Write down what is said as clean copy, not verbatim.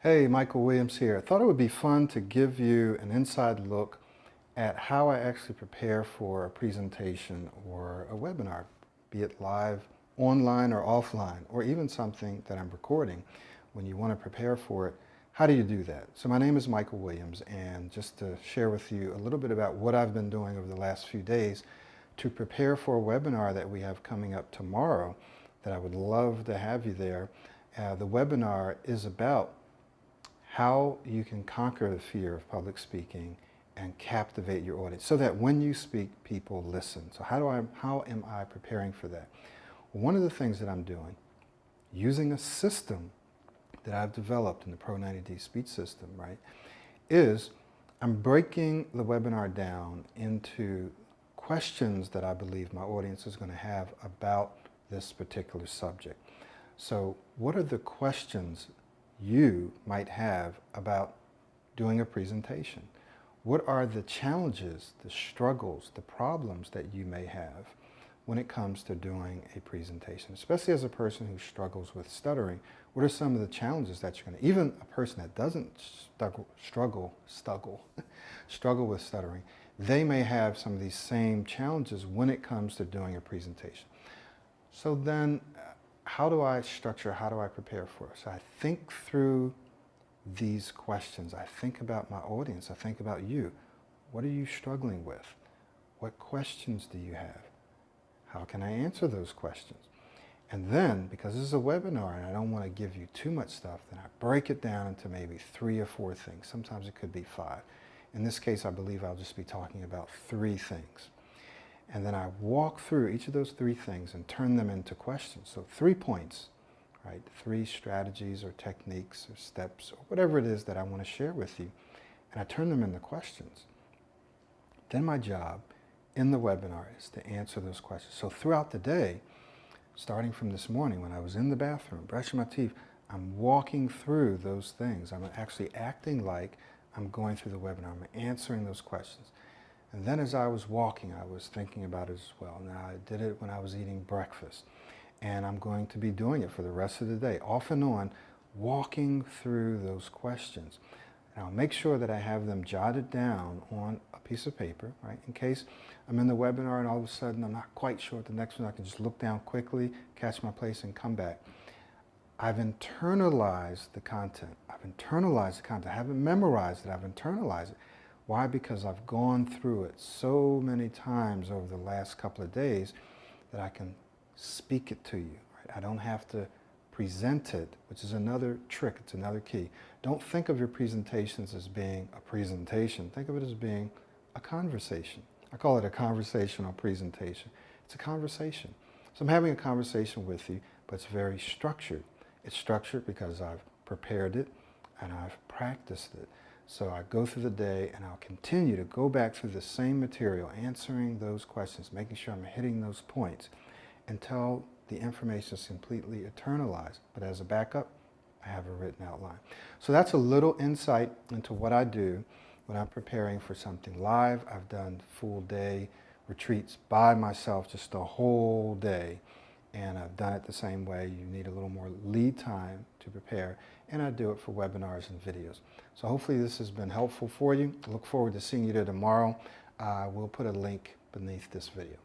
Hey, Michael Williams here. I thought it would be fun to give you an inside look at how I actually prepare for a presentation or a webinar, be it live, online, or offline, or even something that I'm recording. When you want to prepare for it, how do you do that? So my name is Michael Williams, and just to share with you a little bit about what I've been doing over the last few days to prepare for a webinar that we have coming up tomorrow that I would love to have you there. The webinar is about how you can conquer the fear of public speaking and captivate your audience so that when you speak, people listen. So how am I preparing for that? Well, one of the things that I'm doing, using a system that I've developed in the Pro 90D speech system, right, is I'm breaking the webinar down into questions that I believe my audience is going to have about this particular subject. So what are the questions you might have about doing a presentation? What are the challenges, the struggles, the problems that you may have when it comes to doing a presentation? Especially as a person who struggles with stuttering, what are some of the challenges that you're going to, even a person that doesn't struggle with stuttering, they may have some of these same challenges when it comes to doing a presentation. So then, how do I structure, how do I prepare for it? So I think through these questions. I think about my audience. I think about you. What are you struggling with? What questions do you have? How can I answer those questions? And then, because this is a webinar and I don't want to give you too much stuff, then I break it down into maybe 3 or 4 things. Sometimes it could be 5. In this case, I believe I'll just be talking about 3 things. And then I walk through each of those 3 things and turn them into questions. So 3 points, right? 3 strategies or techniques or steps or whatever it is that I want to share with you. And I turn them into questions. Then my job in the webinar is to answer those questions. So throughout the day, starting from this morning when I was in the bathroom, brushing my teeth, I'm walking through those things. I'm actually acting like I'm going through the webinar. I'm answering those questions. And then as I was walking, I was thinking about it as well. Now, I did it when I was eating breakfast. And I'm going to be doing it for the rest of the day, off and on, walking through those questions. And I'll make sure that I have them jotted down on a piece of paper, right? In case I'm in the webinar and all of a sudden I'm not quite sure what the next one, I can just look down quickly, catch my place, and come back. I've internalized the content. I haven't memorized it, I've internalized it. Why? Because I've gone through it so many times over the last couple of days that I can speak it to you. Right? I don't have to present it, which is another trick, it's another key. Don't think of your presentations as being a presentation. Think of it as being a conversation. I call it a conversational presentation. It's a conversation. So I'm having a conversation with you, but it's very structured. It's structured because I've prepared it and I've practiced it. So I go through the day and I'll continue to go back through the same material, answering those questions, making sure I'm hitting those points until the information is completely internalized. But as a backup, I have a written outline. So that's a little insight into what I do when I'm preparing for something live. I've done full day retreats by myself, just a whole day. And I've done it the same way. You need a little more lead time to prepare. And I do it for webinars and videos. So hopefully this has been helpful for you. I look forward to seeing you there tomorrow. We'll put a link beneath this video.